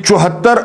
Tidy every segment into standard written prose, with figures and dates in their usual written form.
74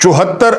74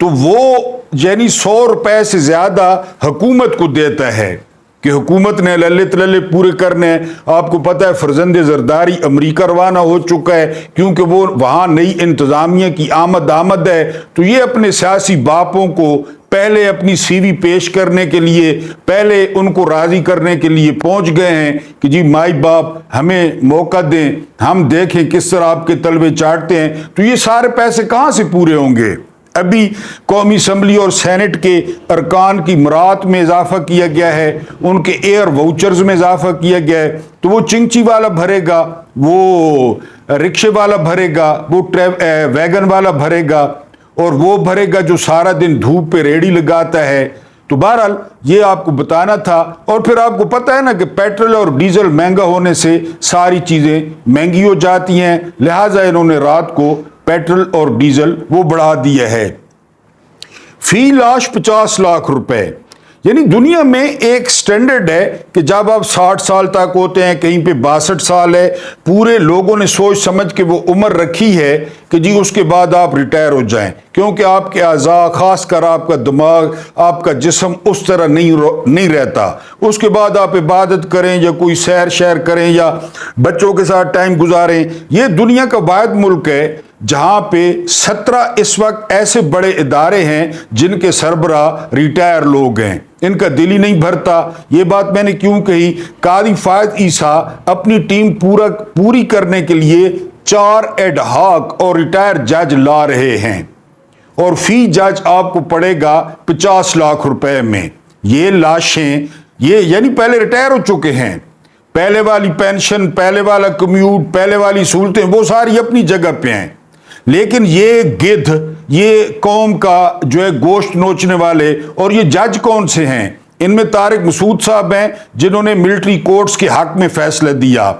تو وہ یعنی 100 روپے سے زیادہ حکومت کو دیتا ہے کہ حکومت نے للے تللے پورے کرنے ہیں. آپ کو پتہ ہے فرزند زرداری امریکہ روانہ ہو چکا ہے کیونکہ وہ وہاں نئی انتظامیہ کی آمد ہے. تو یہ اپنے سیاسی باپوں کو پہلے اپنی سی وی پیش کرنے کے لیے، پہلے ان کو راضی کرنے کے لیے پہنچ گئے ہیں کہ جی مائی باپ ہمیں موقع دیں، ہم دیکھیں کس طرح آپ کے تلوے چاٹتے ہیں. تو یہ سارے پیسے کہاں سے پورے ہوں گے؟ ابھی قومی اسمبلی اور سینٹ کے ارکان کی مراد میں اضافہ کیا گیا ہے، ان کے ایئر واؤچرز میں اضافہ کیا گیا ہے. تو وہ چنگچی والا بھرے گا، وہ رکشے والا بھرے گا، وہ ویگن والا بھرے گا، اور وہ بھرے گا جو سارا دن دھوپ پہ ریڑھی لگاتا ہے. تو بہرحال یہ آپ کو بتانا تھا. اور پھر آپ کو پتہ ہے نا کہ پیٹرول اور ڈیزل مہنگا ہونے سے ساری چیزیں مہنگی ہو جاتی ہیں، لہٰذا انہوں نے رات کو پیٹرول اور ڈیزل وہ بڑھا دیا ہے. فی لاش 50 لاکھ روپے. یعنی دنیا میں ایک سٹینڈرڈ ہے کہ جب آپ 60 سال تک ہوتے ہیں، کہیں پہ 62 سال ہے، پورے لوگوں نے سوچ سمجھ کے وہ عمر رکھی ہے کہ جی اس کے بعد آپ ریٹائر ہو جائیں، کیونکہ آپ کے اعضاء، خاص کر آپ کا دماغ، آپ کا جسم اس طرح نہیں رہتا. اس کے بعد آپ عبادت کریں یا کوئی سیر شیر کریں یا بچوں کے ساتھ ٹائم گزاریں. یہ دنیا کا واحد ملک ہے جہاں پہ 17 اس وقت ایسے بڑے ادارے ہیں جن کے سربراہ ریٹائر لوگ ہیں. ان کا دل ہی نہیں بھرتا. یہ بات میں نے کیوں کہی؟ قاضی فائد عیسیٰ اپنی ٹیم پوری کرنے کے لیے 4 ایڈ ہاک اور ریٹائر جج لا رہے ہیں، اور فی جج آپ کو پڑے گا 50 لاکھ روپے میں. یہ لاشیں، یہ یعنی پہلے ریٹائر ہو چکے ہیں، پہلے والی پینشن، پہلے والا کمیوٹ، پہلے والی سہولتیں وہ ساری اپنی جگہ پہ ہیں. لیکن یہ گدھ، یہ قوم کا جو ہے گوشت نوچنے والے، اور یہ جج کون سے ہیں؟ ان میں طارق مسعود صاحب ہیں جنہوں نے ملٹری کورٹس کے حق میں فیصلہ دیا.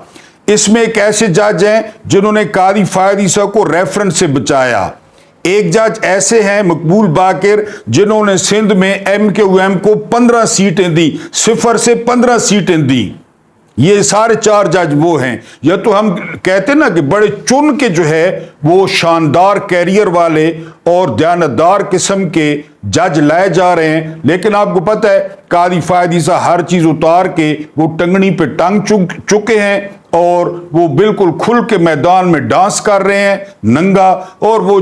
اس میں ایک ایسے جج ہیں جنہوں نے قاضی فائد عیسیٰ کو ریفرنس سے بچایا. ایک جج ایسے ہیں مقبول باقر جنہوں نے سندھ میں MQM کو 15 سیٹیں دی، 0 سے 15 سیٹیں دی. یہ سارے 4 جج وہ ہیں. یا تو ہم کہتے نا کہ بڑے چن کے جو ہے وہ شاندار کیریئر والے اور دیانتدار قسم کے جج لائے جا رہے ہیں، لیکن آپ کو پتہ ہے قاضی فائد عیسیٰ ہر چیز اتار کے وہ ٹنگنی پہ ٹنگ چکے ہیں، اور وہ بالکل کھل کے میدان میں ڈانس کر رہے ہیں ننگا. اور وہ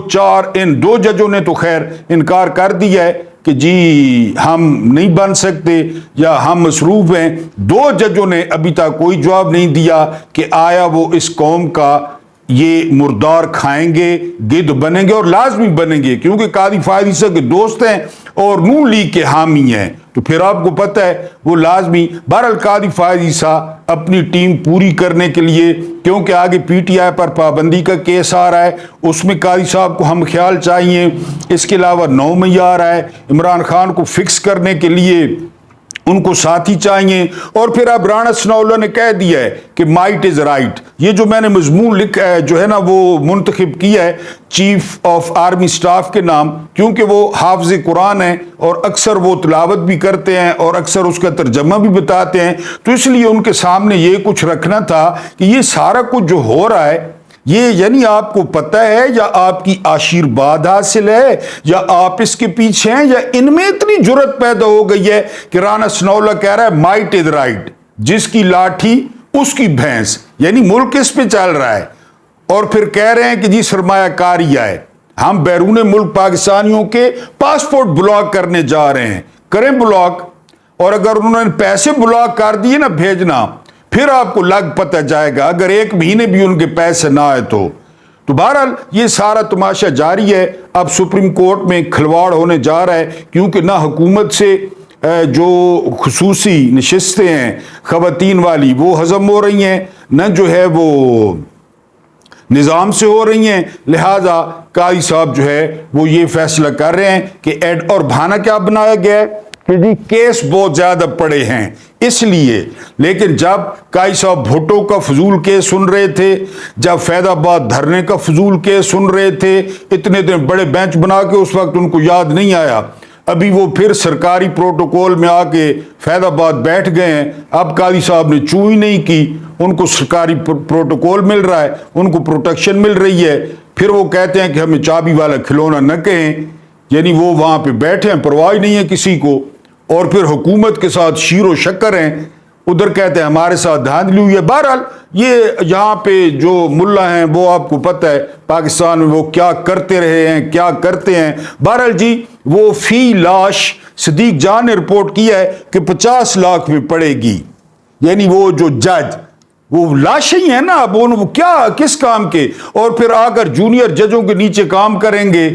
ان 2 ججوں نے تو خیر انکار کر دیا ہے کہ جی ہم نہیں بن سکتے یا ہم مصروف ہیں. 2 ججوں نے ابھی تک کوئی جواب نہیں دیا کہ آیا وہ اس قوم کا یہ مردار کھائیں گے، گدھ بنیں گے، اور لازمی بنیں گے کیونکہ قاضی فائد عیسیٰ کے دوست ہیں اور نون لیگ کے حامی ہیں. تو پھر آپ کو پتہ ہے وہ لازمی. بہرحال قاضی فائد عیسیٰ اپنی ٹیم پوری کرنے کے لیے، کیونکہ آگے PTI پر پابندی کا کیس آ رہا ہے، اس میں قاضی صاحب کو ہم خیال چاہیے. اس کے علاوہ 9 مئی آ رہا ہے، عمران خان کو فکس کرنے کے لیے ان کو ساتھی چاہیے. اور پھر اب رانا ثناءاللہ نے کہہ دیا ہے کہ مائٹ از رائٹ. یہ جو میں نے مضمون لکھا ہے جو ہے نا وہ منتخب کیا ہے چیف آف آرمی سٹاف کے نام، کیونکہ وہ حافظ قرآن ہیں اور اکثر وہ تلاوت بھی کرتے ہیں اور اکثر اس کا ترجمہ بھی بتاتے ہیں. تو اس لیے ان کے سامنے یہ کچھ رکھنا تھا کہ یہ سارا کچھ جو ہو رہا ہے یہ یعنی آپ کو پتہ ہے یا آپ کی آشیرواد حاصل ہے یا آپ اس کے پیچھے ہیں، یا ان میں اتنی جرت پیدا ہو گئی ہے کہ رانا ثناءاللہ کہہ رہا ہے مائٹ از رائٹ، جس کی لاٹھی اس کی بھینس. یعنی ملک اس پہ چل رہا ہے. اور پھر کہہ رہے ہیں کہ جی سرمایہ کاری ہے، ہم بیرون ملک پاکستانیوں کے پاسپورٹ بلاک کرنے جا رہے ہیں. کریں بلاک، اور اگر انہوں نے پیسے بلاک کر دیے نا بھیجنا، پھر آپ کو لگ پتہ جائے گا اگر 1 مہینے بھی ان کے پیسے نہ آئے تو. بہرحال یہ سارا تماشا جاری ہے. اب سپریم کورٹ میں کھلواڑ ہونے جا رہا ہے کیونکہ نہ حکومت سے جو خصوصی نشستیں ہیں خواتین والی وہ ہضم ہو رہی ہیں، نہ جو ہے وہ نظام سے ہو رہی ہیں. لہٰذا قاضی صاحب جو ہے وہ یہ فیصلہ کر رہے ہیں کہ اور بہانہ کیا بنایا گیا ہے کہ جی کیس بہت زیادہ پڑے ہیں اس لیے. لیکن جب قاضی صاحب بھٹو کا فضول کیس سن رہے تھے، جب فیض آباد دھرنے کا فضول کیس سن رہے تھے، اتنے دن بڑے بینچ بنا کے اس وقت ان کو یاد نہیں آیا. ابھی وہ پھر سرکاری پروٹوکول میں آ کے فیض آباد بیٹھ گئے ہیں. اب قاضی صاحب نے چوں ہی نہیں کی، ان کو سرکاری پروٹوکول مل رہا ہے، ان کو پروٹیکشن مل رہی ہے. پھر وہ کہتے ہیں کہ ہمیں چابی والا کھلونا نہ کہیں. یعنی وہ وہاں پہ بیٹھے ہیں، پرواہ نہیں ہے کسی کو، اور پھر حکومت کے ساتھ شیر و شکر ہیں، ادھر کہتے ہیں ہمارے ساتھ دھاندلی ہوئی ہے۔ بہرحال یہ یہاں پہ جو ملا ہیں وہ آپ کو پتہ ہے پاکستان میں وہ کیا کرتے رہے ہیں، کیا کرتے ہیں۔ بہرحال جی وہ فی لاش صدیق جان نے رپورٹ کیا ہے کہ 50 لاکھ میں پڑے گی، یعنی وہ جو جج وہ لاشیں ہی ہیں نا، اب وہ کیا کس کام کے، اور پھر آ کر جونیئر ججوں کے نیچے کام کریں گے،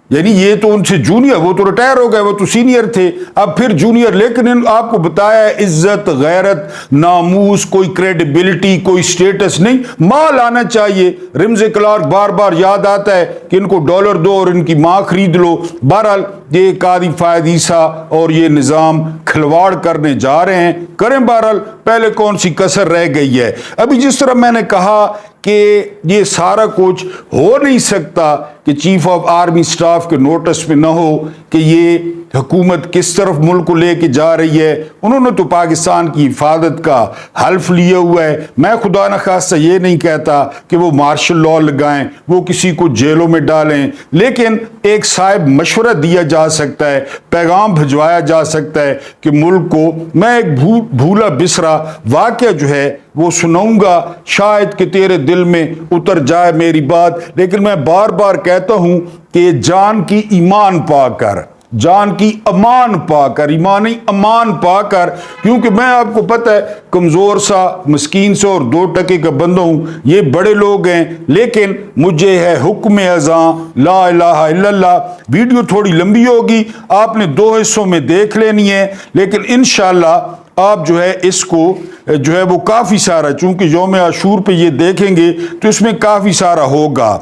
یعنی یہ تو ان سے جونیئر، وہ تو ریٹائر ہو گئے، وہ تو سینئر تھے، اب پھر جونیئر۔ لیکن آپ کو بتایا ہے عزت، غیرت، ناموس، کوئی کریڈیبلٹی، کوئی سٹیٹس نہیں، مال آنا چاہیے۔ رمزی کلارک بار بار یاد آتا ہے کہ ان کو ڈالر دو اور ان کی ماں خرید لو۔ بہرحال یہ قاضی فائد عیسیٰ اور یہ نظام کھلواڑ کرنے جا رہے ہیں، کریں بہرحال، پہلے کون سی کسر رہ گئی ہے۔ ابھی جس طرح میں نے کہا کہ یہ سارا کچھ ہو نہیں سکتا کہ چیف آف آرمی سٹاف کے نوٹس میں نہ ہو کہ یہ حکومت کس طرف ملک کو لے کے جا رہی ہے۔ انہوں نے تو پاکستان کی حفاظت کا حلف لیا ہوا ہے۔ میں خدا نخواستہ یہ نہیں کہتا کہ وہ مارشل لاء لگائیں، وہ کسی کو جیلوں میں ڈالیں، لیکن ایک صاحب مشورہ دیا جا سکتا ہے، پیغام بھجوایا جا سکتا ہے کہ ملک کو، میں ایک بھولا بسرا واقعہ جو ہے وہ سناؤں گا، شاید کہ تیرے دل میں اتر جائے میری بات، لیکن میں بار بار کہتا ہوں کہ جان کی ایمان پا کر، جان کی امان پا کر، ایمان نہیں امان پا کر، کیونکہ میں آپ کو پتہ ہے کمزور سا مسکین سے اور 2 ٹکے کا بندہ ہوں، یہ بڑے لوگ ہیں، لیکن مجھے ہے حکم اذاں لا الہ الا اللہ۔ ویڈیو تھوڑی لمبی ہوگی، آپ نے 2 حصوں میں دیکھ لینی ہے، لیکن انشاءاللہ آپ جو ہے اس کو جو ہے وہ کافی سارا، چونکہ یوم عاشور پہ یہ دیکھیں گے تو اس میں کافی سارا ہوگا۔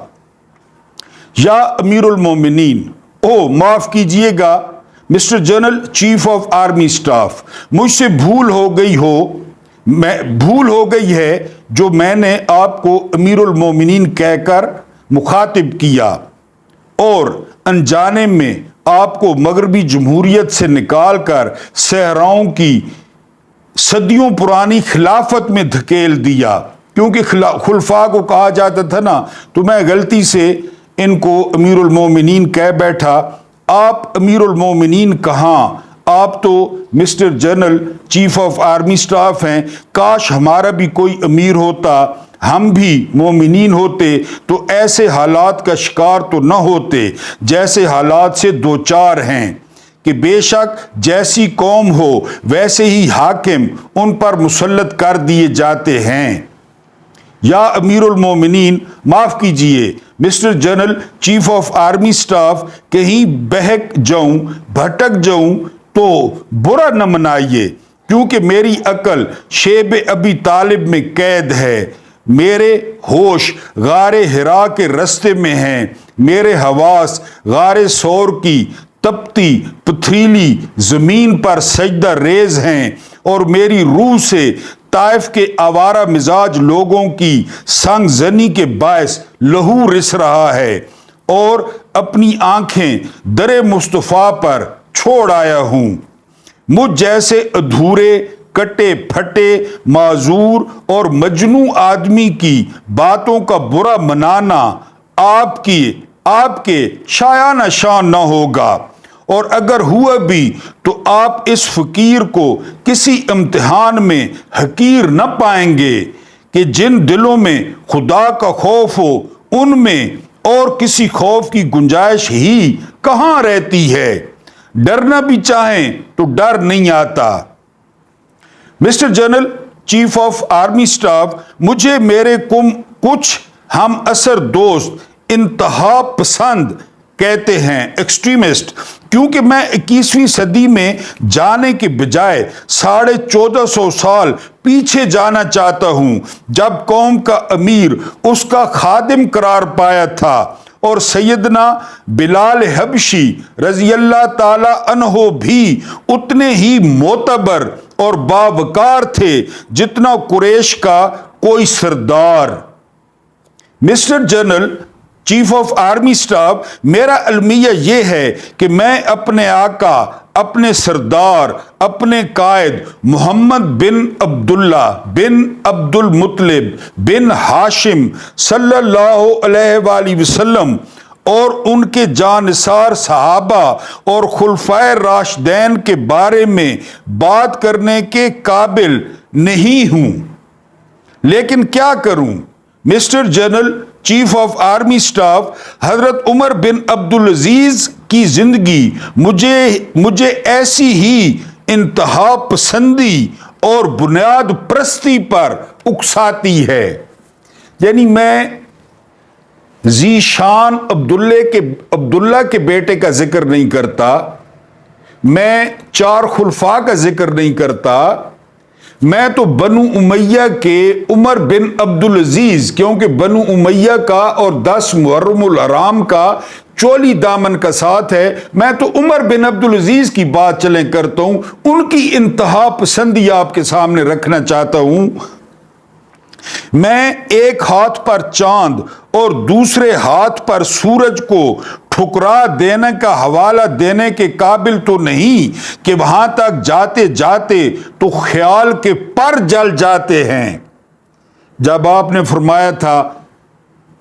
یا امیر المومنین، معاف کیجئے گا mister general chief of army staff, مجھ سے بھول ہو گئی ہے جو میں نے آپ کو امیر المومنین کہہ کر مخاطب کیا اور انجانے میں آپ کو مغربی جمہوریت سے نکال کر صحراؤں کی صدیوں پرانی خلافت میں دھکیل دیا، کیونکہ خلفاء کو کہا جاتا تھا نا، تو میں غلطی سے ان کو امیر المومنین کہہ بیٹھا۔ آپ امیر المومنین کہاں، آپ تو mister general chief of army staff ہیں۔ کاش ہمارا بھی کوئی امیر ہوتا، ہم بھی مومنین ہوتے تو ایسے حالات کا شکار تو نہ ہوتے جیسے حالات سے دوچار ہیں کہ بے شک جیسی قوم ہو ویسے ہی حاکم ان پر مسلط کر دیے جاتے ہیں۔ یا امیر المومنین، معاف کیجئے mister general chief of army staff, کہیں بہک جاؤں، بھٹک جاؤں تو برا نہ منائیے، کیونکہ میری عقل شیب ابی طالب میں قید ہے، میرے ہوش غار ہرا کے رستے میں ہیں، میرے حواس غار سور کی تپتی پتھریلی زمین پر سجدہ ریز ہیں، اور میری روح سے طائف کے آوارہ مزاج لوگوں کی سنگ زنی کے باعث لہو رس رہا ہے، اور اپنی آنکھیں در مصطفیٰ پر چھوڑ آیا ہوں۔ مجھ جیسے ادھورے، کٹے پھٹے، معذور اور مجنوں آدمی کی باتوں کا برا منانا آپ کے شایانہ شان نہ ہوگا، اور اگر ہوا بھی تو آپ اس فقیر کو کسی امتحان میں حقیر نہ پائیں گے کہ جن دلوں میں خدا کا خوف ہو ان میں اور کسی خوف کی گنجائش ہی کہاں رہتی ہے، ڈرنا بھی چاہیں تو ڈر نہیں آتا۔ Mister general chief of army staff, مجھے میرے کچھ ہم اثر دوست انتہا پسند کہتے ہیں، ایکسٹریمسٹ، کیونکہ میں 21ویں صدی میں جانے کے بجائے 1450 سال پیچھے جانا چاہتا ہوں، جب قوم کا امیر اس کا خادم قرار پایا تھا، اور سیدنا بلال حبشی رضی اللہ تعالی عنہ بھی اتنے ہی معتبر اور باوقار تھے جتنا قریش کا کوئی سردار۔ Mister general chief of army staff, میرا المیہ یہ ہے کہ میں اپنے آقا، اپنے سردار، اپنے قائد محمد بن عبداللہ بن عبد المطلب بن ہاشم صلی اللہ علیہ وآلہ وسلم اور ان کے جانثار صحابہ اور خلفائے راشدین کے بارے میں بات کرنے کے قابل نہیں ہوں، لیکن کیا کروں؟ Mister general chief of army staff, حضرت عمر بن عبدالعزیز کی زندگی مجھے ایسی ہی انتہا پسندی اور بنیاد پرستی پر اکساتی ہے۔ یعنی میں ذی شان عبداللہ کے بیٹے کا ذکر نہیں کرتا، میں چار خلفاء کا ذکر نہیں کرتا، میں تو بنو امیہ کے عمر بن عبدالعزیز، کیونکہ بنو امیہ کا اور 10 محرم الحرام کا چولی دامن کا ساتھ ہے، میں تو عمر بن عبدالعزیز کی بات چلیں کرتا ہوں، ان کی انتہا پسندی آپ کے سامنے رکھنا چاہتا ہوں۔ میں ایک ہاتھ پر چاند اور دوسرے ہاتھ پر سورج کو ٹھکرا دینے کا حوالہ دینے کے قابل تو نہیں کہ وہاں تک جاتے جاتے تو خیال کے پر جل جاتے ہیں۔ جب آپ نے فرمایا تھا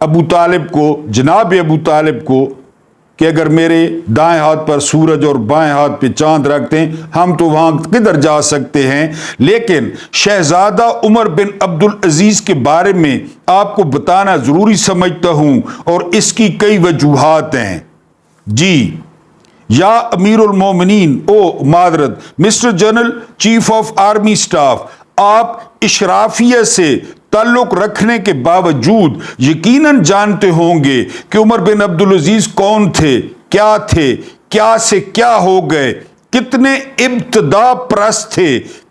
ابو طالب کو، جناب ابو طالب کو، کہ اگر میرے دائیں ہاتھ پر سورج اور بائیں ہاتھ پہ چاند رکھتے ہیں ہم تو وہاں کدھر جا سکتے ہیں، لیکن شہزادہ عمر بن عبدالعزیز کے بارے میں آپ کو بتانا ضروری سمجھتا ہوں، اور اس کی کئی وجوہات ہیں۔ جی یا امیر المومنین، معذرت mister general chief of army staff, آپ اشرافیہ سے تعلق رکھنے کے باوجود یقیناً جانتے ہوں گے کہ عمر بن عبدالعزیز کون تھے، کیا سے کیا ہو گئے، کتنے ابتدا پرست تھے،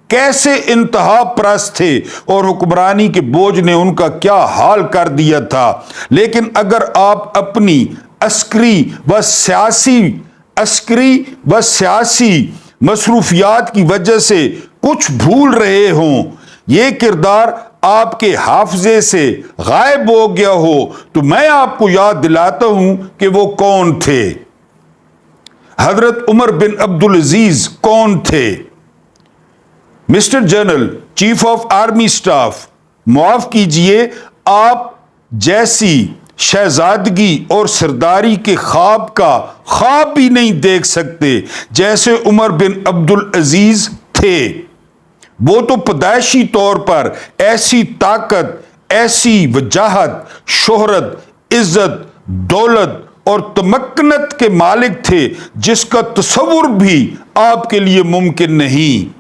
کیسے انتہا پرست تھے، اور حکمرانی کے بوجھ نے ان کا کیا حال کر دیا تھا۔ لیکن اگر آپ اپنی عسکری و سیاسی مصروفیات کی وجہ سے کچھ بھول رہے ہوں، یہ کردار آپ کے حافظے سے غائب ہو گیا ہو، تو میں آپ کو یاد دلاتا ہوں کہ وہ کون تھے۔ حضرت عمر بن عبدالعزیز کون تھے؟ Mister general chief of army staff, معاف کیجئے، آپ جیسی شہزادگی اور سرداری کے خواب کا خواب بھی نہیں دیکھ سکتے جیسے عمر بن عبدالعزیز تھے۔ وہ تو پیدائشی طور پر ایسی طاقت، ایسی وجاہت، شہرت، عزت، دولت اور تمکنت کے مالک تھے جس کا تصور بھی آپ کے لیے ممکن نہیں۔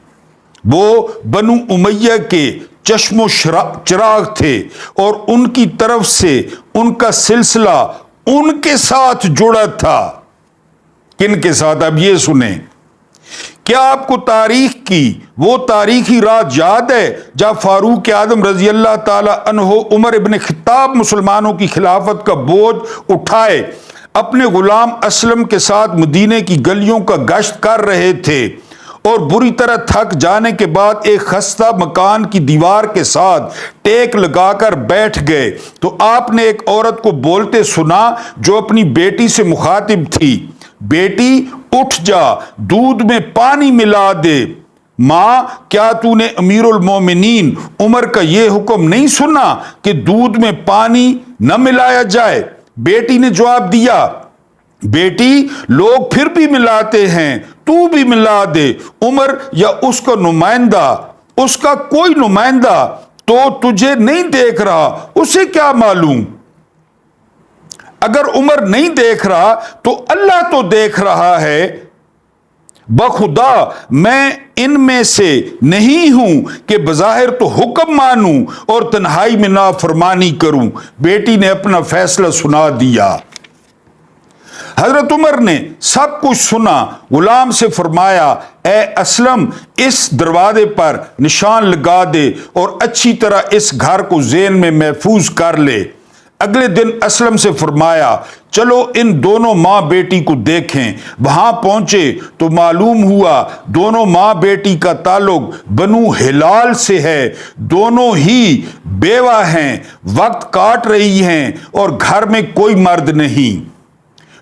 وہ بنو امیہ کے چشم و چراغ تھے، اور ان کی طرف سے ان کا سلسلہ ان کے ساتھ جڑا تھا۔ کن کے ساتھ؟ اب یہ سنیں، کیا آپ کو تاریخ کی وہ تاریخی رات یاد ہے جب فاروق اعظم رضی اللہ تعالی عنہ عمر ابن خطاب مسلمانوں کی خلافت کا بوجھ اٹھائے اپنے غلام اسلم کے ساتھ مدینے کی گلیوں کا گشت کر رہے تھے، اور بری طرح تھک جانے کے بعد ایک خستہ مکان کی دیوار کے ساتھ ٹیک لگا کر بیٹھ گئے تو آپ نے ایک عورت کو بولتے سنا جو اپنی بیٹی سے مخاطب تھی، بیٹی اٹھ جا، دودھ میں پانی ملا دے۔ ماں، کیا تو نے امیر المومنین عمر کا یہ حکم نہیں سنا کہ دودھ میں پانی نہ ملایا جائے؟ بیٹی نے جواب دیا، بیٹی لوگ پھر بھی ملاتے ہیں، تو بھی ملا دے۔ عمر یا اس کا نمائندہ، اس کا کوئی نمائندہ تو تجھے نہیں دیکھ رہا، اسے کیا معلوم؟ اگر عمر نہیں دیکھ رہا تو اللہ تو دیکھ رہا ہے۔ بخدا میں ان میں سے نہیں ہوں کہ بظاہر تو حکم مانوں اور تنہائی میں نافرمانی کروں۔ بیٹی نے اپنا فیصلہ سنا دیا۔ حضرت عمر نے سب کچھ سنا، غلام سے فرمایا، اے اسلم، اس دروازے پر نشان لگا دے اور اچھی طرح اس گھر کو ذہن میں محفوظ کر لے۔ اگلے دن اسلم سے فرمایا، چلو ان دونوں ماں بیٹی کو دیکھیں۔ وہاں پہنچے تو معلوم ہوا دونوں ماں بیٹی کا تعلق بنو ہلال سے ہے، دونوں ہی بیوہ ہیں، وقت کاٹ رہی ہیں اور گھر میں کوئی مرد نہیں۔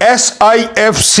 SIFC,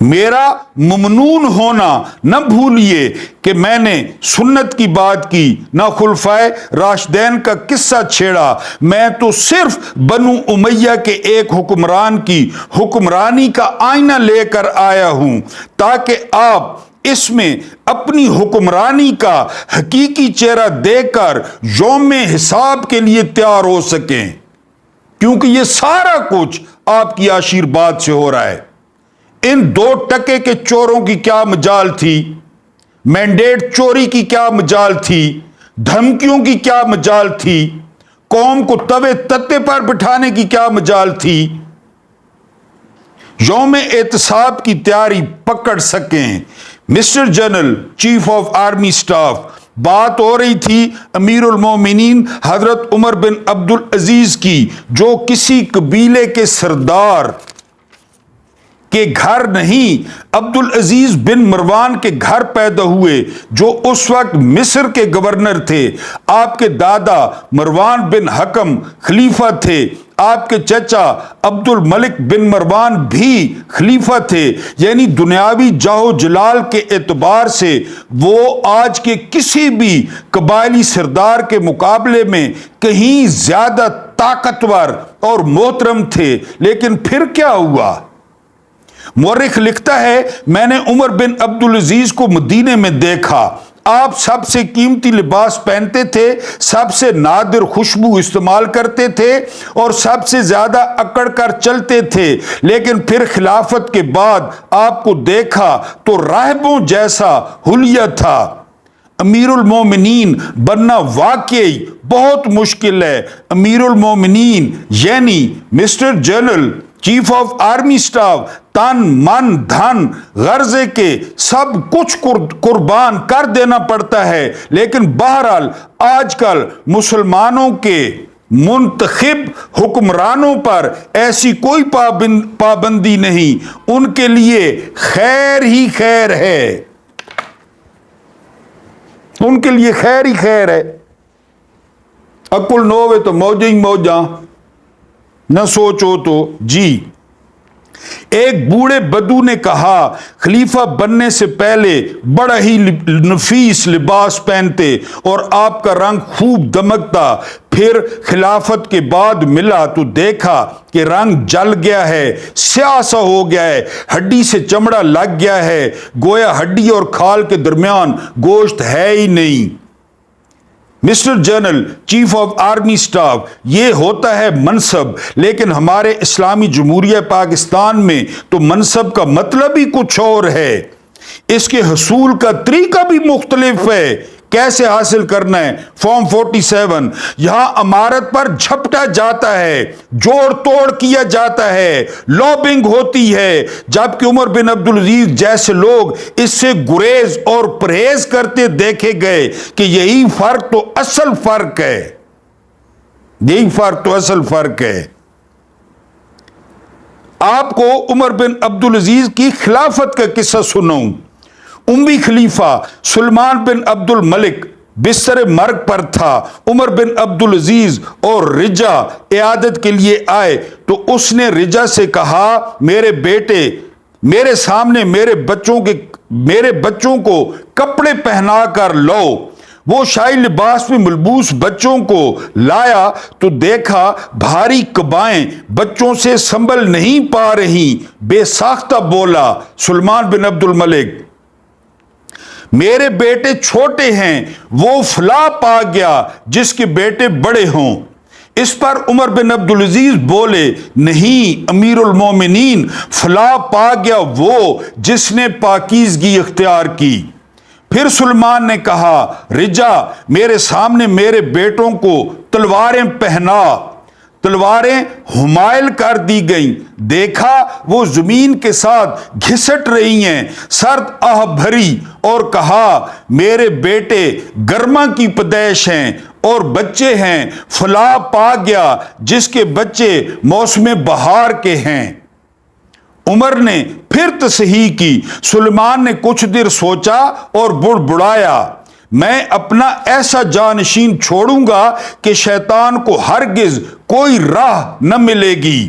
میرا ممنون ہونا نہ بھولیے کہ میں نے سنت کی بات کی، نہ خلفائے راشدین کا قصہ چھیڑا، میں تو صرف بنو امیہ کے ایک حکمران کی حکمرانی کا آئینہ لے کر آیا ہوں تاکہ آپ اس میں اپنی حکمرانی کا حقیقی چہرہ دیکھ کر یوم حساب کے لیے تیار ہو سکیں، کیونکہ یہ سارا کچھ آپ کی آشیرواد سے ہو رہا ہے۔ ان 2 ٹکے کے چوروں کی کیا مجال تھی، مینڈیٹ چوری کی کیا مجال تھی، دھمکیوں کی کیا مجال تھی، قوم کو توے تتے پر بٹھانے کی کیا مجال تھی؟ یوم احتساب کی تیاری پکڑ سکیں۔ Mister general chief of army staff, بات ہو رہی تھی امیر المومنین حضرت عمر بن عبدالعزیز کی، جو کسی قبیلے کے سردار کے گھر نہیں، عبدالعزیز بن مروان کے گھر پیدا ہوئے، جو اس وقت مصر کے گورنر تھے۔ آپ کے دادا مروان بن حکم خلیفہ تھے، آپ کے چچا عبد الملک بن مروان بھی خلیفہ تھے، یعنی دنیاوی جاہ و جلال کے اعتبار سے وہ آج کے کسی بھی قبائلی سردار کے مقابلے میں کہیں زیادہ طاقتور اور محترم تھے۔ لیکن پھر کیا ہوا؟ مورخ لکھتا ہے، میں نے عمر بن عبدالعزیز کو مدینے میں دیکھا، آپ سب سے قیمتی لباس پہنتے تھے، سب سے نادر خوشبو استعمال کرتے تھے اور سب سے زیادہ اکڑ کر چلتے تھے، لیکن پھر خلافت کے بعد آپ کو دیکھا تو راہبوں جیسا حلیہ تھا۔ امیر المومنین بننا واقعی بہت مشکل ہے۔ امیر المومنین یعنی mister general chief of army staff تن من دھن غرضے کے سب کچھ قربان کر دینا پڑتا ہے، لیکن بہرحال آج کل مسلمانوں کے منتخب حکمرانوں پر ایسی کوئی پابندی نہیں، ان کے لیے خیر ہی خیر ہے، ان کے لیے خیر ہی خیر ہے۔ عقل نہ ہوئے تو موجیں ہی موجاں، نہ سوچو تو جی۔ ایک بوڑھے بدو نے کہا، خلیفہ بننے سے پہلے بڑا ہی نفیس لباس پہنتے اور آپ کا رنگ خوب دمکتا، پھر خلافت کے بعد ملا تو دیکھا کہ رنگ جل گیا ہے، سیاہ سا ہو گیا ہے، ہڈی سے چمڑا لگ گیا ہے، گویا ہڈی اور کھال کے درمیان گوشت ہے ہی نہیں۔ Mister general chief of army staff یہ ہوتا ہے منصب، لیکن ہمارے اسلامی جمہوریہ پاکستان میں تو منصب کا مطلب ہی کچھ اور ہے، اس کے حصول کا طریقہ بھی مختلف ہے۔ کیسے حاصل کرنا ہے؟ فارم 47 یہاں امارت پر جھپٹا جاتا ہے، جوڑ توڑ کیا جاتا ہے، لابنگ ہوتی ہے، جبکہ عمر بن عبدالعزیز جیسے لوگ اس سے گریز اور پرہیز کرتے دیکھے گئے کہ یہی فرق تو اصل فرق ہے، یہی فرق تو اصل فرق ہے۔ آپ کو عمر بن عبدالعزیز کی خلافت کا قصہ سناؤں۔ امی خلیفہ سلمان بن عبد الملک بستر مرگ پر تھا، عمر بن عبدالعزیز اور رجا عیادت کے لیے آئے تو اس نے رجا سے کہا، میرے بیٹے میرے سامنے میرے بچوں کو کپڑے پہنا کر لو۔ وہ شاہی لباس میں ملبوس بچوں کو لایا تو دیکھا بھاری قبائیں بچوں سے سنبھل نہیں پا رہی، بے ساختہ بولا سلمان بن عبد الملک، میرے بیٹے چھوٹے ہیں، وہ فلاں پا گیا جس کے بیٹے بڑے ہوں۔ اس پر عمر بن عبدالعزیز بولے، نہیں امیر المومنین، فلاں پا گیا وہ جس نے پاکیزگی اختیار کی۔ پھر سلمان نے کہا، رجا میرے سامنے میرے بیٹوں کو تلواریں پہنا۔ تلواریں حمائل کر دی گئیں، دیکھا وہ زمین کے ساتھ گھسٹ رہی ہیں، سرد آہ بھری، اور کہا میرے بیٹے گرما کی پیدائش ہیں اور بچے ہیں، فلاں پا گیا جس کے بچے موسم بہار کے ہیں۔ عمر نے پھر تصحیح کی، سلمان نے کچھ دیر سوچا اور بڑبڑایا، میں اپنا ایسا جانشین چھوڑوں گا کہ شیطان کو ہرگز کوئی راہ نہ ملے گی۔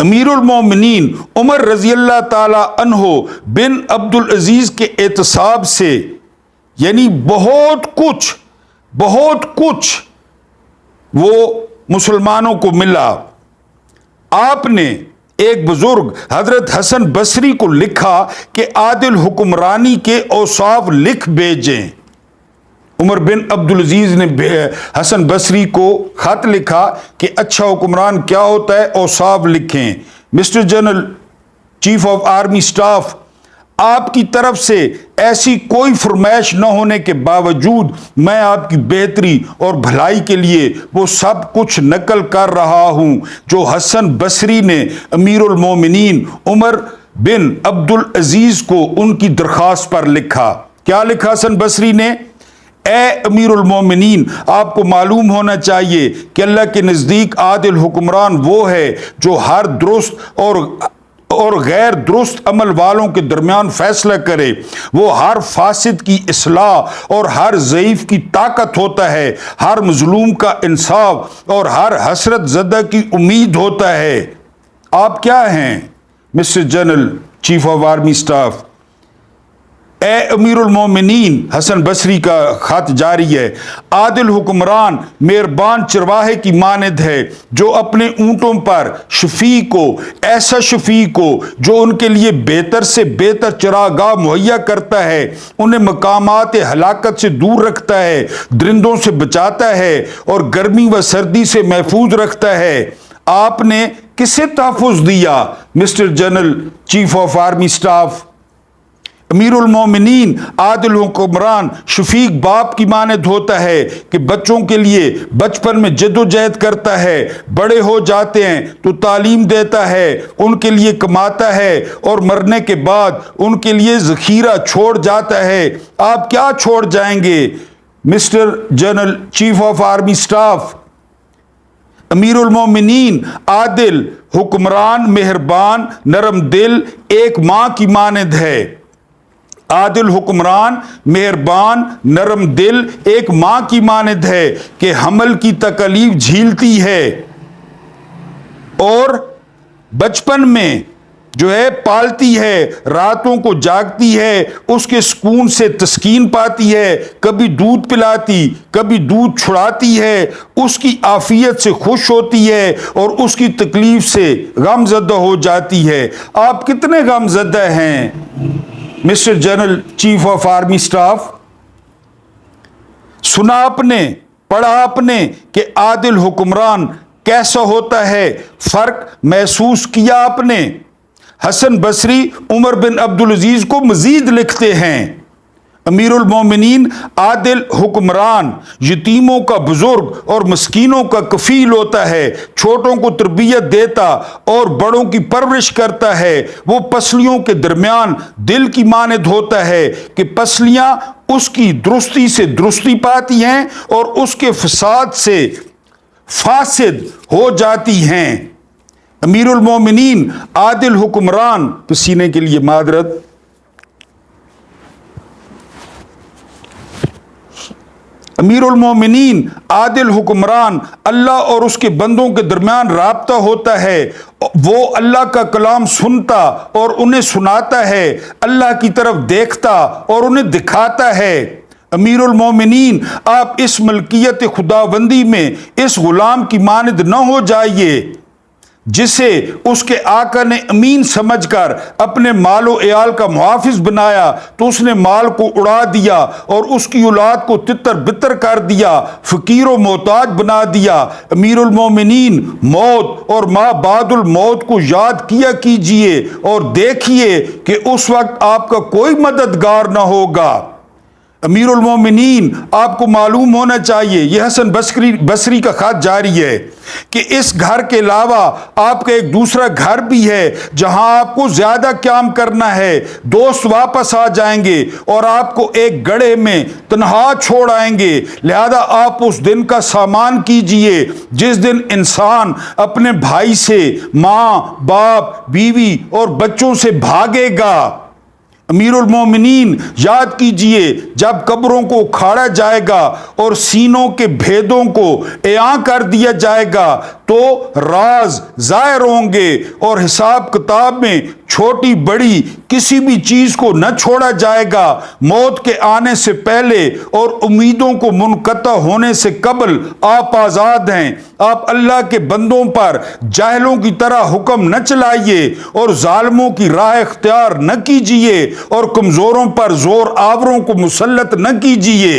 امیر المومنین عمر رضی اللہ تعالی عنہ بن عبد العزیز کے اعتصاب سے یعنی بہت کچھ وہ مسلمانوں کو ملا. آپ نے ایک بزرگ حضرت حسن بصری کو لکھا کہ عادل حکمرانی کے اوصاف لکھ بھیجیں. عمر بن عبد العزیز نے حسن بصری کو خط لکھا کہ اچھا حکمران کیا ہوتا ہے، اوصاف لکھیں. Mister general chief of army staff, آپ کی طرف سے ایسی کوئی فرمائش نہ ہونے کے باوجود میں آپ کی بہتری اور بھلائی کے لیے وہ سب کچھ نقل کر رہا ہوں جو حسن بصری نے امیر المومنین عمر بن عبد العزیز کو ان کی درخواست پر لکھا. کیا لکھا حسن بصری نے؟ اے امیر المومنین، آپ کو معلوم ہونا چاہیے کہ اللہ کے نزدیک عادل حکمران وہ ہے جو ہر درست اور غیر درست عمل والوں کے درمیان فیصلہ کرے. وہ ہر فاسد کی اصلاح اور ہر ضعیف کی طاقت ہوتا ہے، ہر مظلوم کا انصاف اور ہر حسرت زدہ کی امید ہوتا ہے. آپ کیا ہیں mister general chief of army staff? اے امیر المومنین، حسن بصری کا خط جاری ہے، عادل حکمران مہربان چرواہے کی مانند ہے جو اپنے اونٹوں پر شفیع کو، ایسا شفیع کو جو ان کے لیے بہتر سے بہتر چراگاہ مہیا کرتا ہے، انہیں مقامات ہلاکت سے دور رکھتا ہے، درندوں سے بچاتا ہے اور گرمی و سردی سے محفوظ رکھتا ہے. آپ نے کسے تحفظ دیا mister general chief of army staff? امیر المومنین عادل حکمران شفیق باپ کی مانند ہوتا ہے کہ بچوں کے لیے بچپن میں جد و جہد کرتا ہے، بڑے ہو جاتے ہیں تو تعلیم دیتا ہے، ان کے لیے کماتا ہے اور مرنے کے بعد ان کے لیے ذخیرہ چھوڑ جاتا ہے. آپ کیا چھوڑ جائیں گے mister general chief of army staff? امیر المومنین عادل حکمران مہربان نرم دل ایک ماں کی مانند ہے. عادل حکمران مہربان نرم دل ایک ماں کی مانند ہے کہ حمل کی تکلیف جھیلتی ہے اور بچپن میں جو ہے پالتی ہے، راتوں کو جاگتی ہے، اس کے سکون سے تسکین پاتی ہے، کبھی دودھ پلاتی کبھی دودھ چھڑاتی ہے، اس کی عافیت سے خوش ہوتی ہے اور اس کی تکلیف سے غم زدہ ہو جاتی ہے. آپ کتنے غم زدہ ہیں mister general chief of army staff? سنا آپ نے، پڑھا آپ نے کہ عادل حکمران کیسا ہوتا ہے، فرق محسوس کیا آپ نے؟ حسن بصری عمر بن عبد العزیز کو مزید لکھتے ہیں، امیر المومنین عادل حکمران یتیموں کا بزرگ اور مسکینوں کا کفیل ہوتا ہے، چھوٹوں کو تربیت دیتا اور بڑوں کی پرورش کرتا ہے. وہ پسلیوں کے درمیان دل کی مانند ہوتا ہے کہ پسلیاں اس کی درستی سے درستی پاتی ہیں اور اس کے فساد سے فاسد ہو جاتی ہیں. امیر المومنین عادل حکمران، پسینے کے لیے معذرت، امیر المومنین عادل حکمران اللہ اور اس کے بندوں کے درمیان رابطہ ہوتا ہے. وہ اللہ کا کلام سنتا اور انہیں سناتا ہے، اللہ کی طرف دیکھتا اور انہیں دکھاتا ہے. امیر المومنین آپ اس ملکیت خداوندی میں اس غلام کی مانند نہ ہو جائیے جسے اس کے آقا نے امین سمجھ کر اپنے مال و عیال کا محافظ بنایا تو اس نے مال کو اڑا دیا اور اس کی اولاد کو تتر بتر کر دیا، فقیر و محتاج بنا دیا. امیر المومنین موت اور ما بعد الموت کو یاد کیا کیجئے اور دیکھیے کہ اس وقت آپ کا کوئی مددگار نہ ہوگا. امیر المومنین آپ کو معلوم ہونا چاہیے، یہ حسن بصری کا خط جاری ہے، کہ اس گھر کے علاوہ آپ کا ایک دوسرا گھر بھی ہے جہاں آپ کو زیادہ قیام کرنا ہے. دوست واپس آ جائیں گے اور آپ کو ایک گڑھے میں تنہا چھوڑ آئیں گے، لہذا آپ اس دن کا سامان کیجئے جس دن انسان اپنے بھائی سے، ماں باپ بیوی اور بچوں سے بھاگے گا. امیر المومنین یاد کیجئے جب قبروں کو اکھاڑا جائے گا اور سینوں کے بھیدوں کو عیاں کر دیا جائے گا تو راز ظاہر ہوں گے اور حساب کتاب میں چھوٹی بڑی کسی بھی چیز کو نہ چھوڑا جائے گا۔ موت کے آنے سے پہلے اور امیدوں کو منقطع ہونے سے قبل آپ آزاد ہیں۔ آپ اللہ کے بندوں پر جاہلوں کی طرح حکم نہ چلائیے اور ظالموں کی راہ اختیار نہ کیجیے اور کمزوروں پر زور آوروں کو مسلط نہ کیجیے۔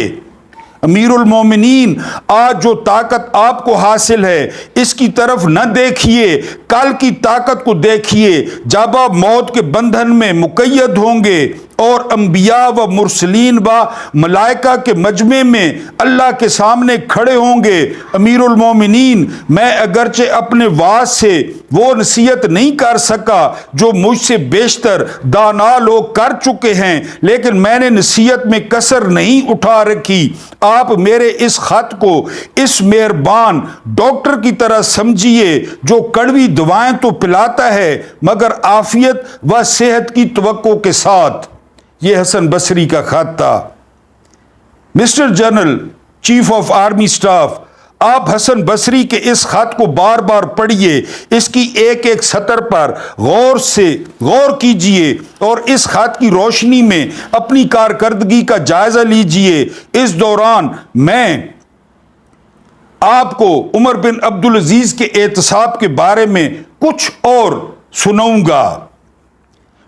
امیر المومنین، آج جو طاقت آپ کو حاصل ہے اس کی طرف نہ دیکھیے، کل کی طاقت کو دیکھیے جب آپ موت کے بندھن میں مقید ہوں گے اور انبیاء و مرسلین و ملائکہ کے مجمع میں اللہ کے سامنے کھڑے ہوں گے۔ امیر المومنین، میں اگرچہ اپنے واعظ سے وہ نصیحت نہیں کر سکا جو مجھ سے بیشتر دانا لوگ کر چکے ہیں، لیکن میں نے نصیحت میں کسر نہیں اٹھا رکھی۔ آپ میرے اس خط کو اس مہربان ڈاکٹر کی طرح سمجھیے جو کڑوی دوائیں تو پلاتا ہے مگر عافیت و صحت کی توقع کے ساتھ۔ یہ حسن بصری کا خط تھا۔ Mister general, chief of army staff, آپ حسن بصری کے اس خط کو بار بار پڑھیے، اس کی ایک ایک سطر پر غور کیجئے اور اس خط کی روشنی میں اپنی کارکردگی کا جائزہ لیجئے۔ اس دوران میں آپ کو عمر بن عبدالعزیز کے اعتصاب کے بارے میں کچھ اور سناؤں گا۔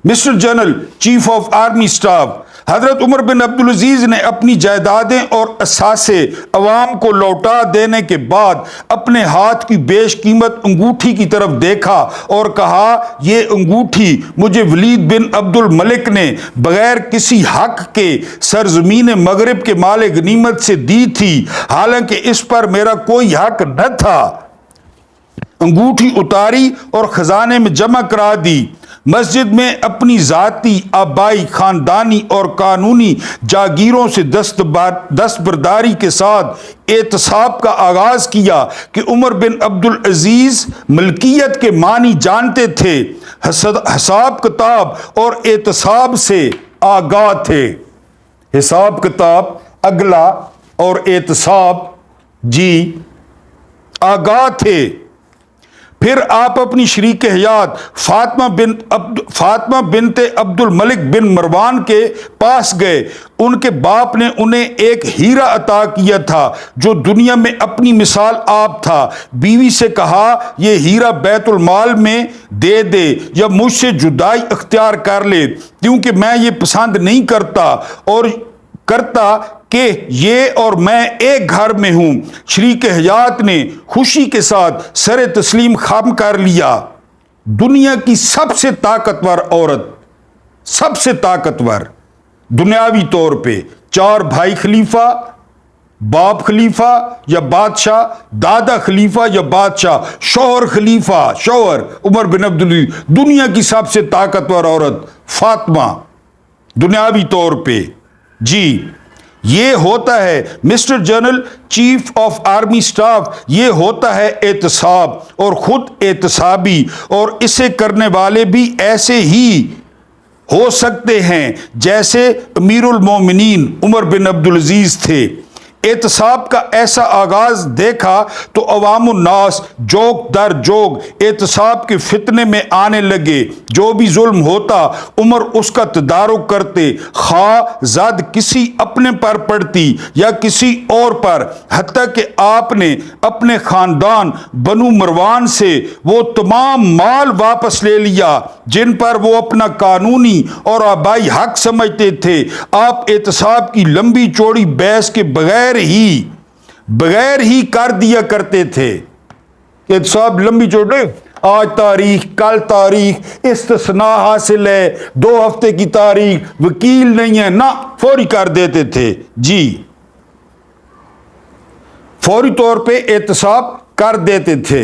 Mister general, chief of army staff, حضرت عمر بن عبدالعزیز نے اپنی جائیدادیں اور اثاثے عوام کو لوٹا دینے کے بعد اپنے ہاتھ کی بیش قیمت انگوٹھی کی طرف دیکھا اور کہا، یہ انگوٹھی مجھے ولید بن عبد الملک نے بغیر کسی حق کے سرزمین مغرب کے مال غنیمت سے دی تھی، حالانکہ اس پر میرا کوئی حق نہ تھا۔ انگوٹھی اتاری اور خزانے میں جمع کرا دی۔ مسجد میں اپنی ذاتی، آبائی، خاندانی اور قانونی جاگیروں سے دستبرداری کے ساتھ اعتصاب کا آغاز کیا کہ عمر بن عبدالعزیز ملکیت کے معنی جانتے تھے، حساب کتاب اور اعتصاب سے آگاہ تھے۔ حساب کتاب اگلا اور اعتصاب آگاہ تھے۔ پھر آپ اپنی شریک حیات فاطمہ بنت عبد الملک بن مروان کے پاس گئے۔ ان کے باپ نے انہیں ایک ہیرا عطا کیا تھا جو دنیا میں اپنی مثال آپ تھا۔ بیوی سے کہا، یہ ہیرا بیت المال میں دے دے یا مجھ سے جدائی اختیار کر لے، کیونکہ میں یہ پسند نہیں کرتا کہ یہ اور میں ایک گھر میں ہوں۔ شریک حیات نے خوشی کے ساتھ سر تسلیم خم کر لیا۔ دنیا کی سب سے طاقتور عورت، سب سے طاقتور دنیاوی طور پہ، 4 بھائی خلیفہ، باپ خلیفہ یا بادشاہ، دادا خلیفہ یا بادشاہ، شوہر خلیفہ، شوہر عمر بن عبدالعزیز، دنیا کی سب سے طاقتور عورت فاطمہ دنیاوی طور پہ۔ یہ ہوتا ہے mister general, chief of army staff, یہ ہوتا ہے اعتصاب اور خود اعتصابی، اور اسے کرنے والے بھی ایسے ہی ہو سکتے ہیں جیسے امیر المومنین عمر بن عبدالعزیز تھے۔ اعتصاب کا ایسا آغاز دیکھا تو عوام الناس جوگ در جوگ اعتصاب کے فتنے میں آنے لگے۔ جو بھی ظلم ہوتا عمر اس کا تدارک کرتے، خواہ زد کسی اپنے پر پڑتی یا کسی اور پر، حتیٰ کہ آپ نے اپنے خاندان بنو مروان سے وہ تمام مال واپس لے لیا جن پر وہ اپنا قانونی اور آبائی حق سمجھتے تھے۔ آپ اعتصاب کی لمبی چوڑی بحث کے بغیر ہی کر دیا کرتے تھے۔ اعتصاب لمبی چوڑی، آج تاریخ، کل تاریخ، استثناء حاصل ہے، 2 ہفتے کی تاریخ، وکیل نہیں ہے، نہ فوری کر دیتے تھے۔ فوری طور پہ اعتصاب کر دیتے تھے۔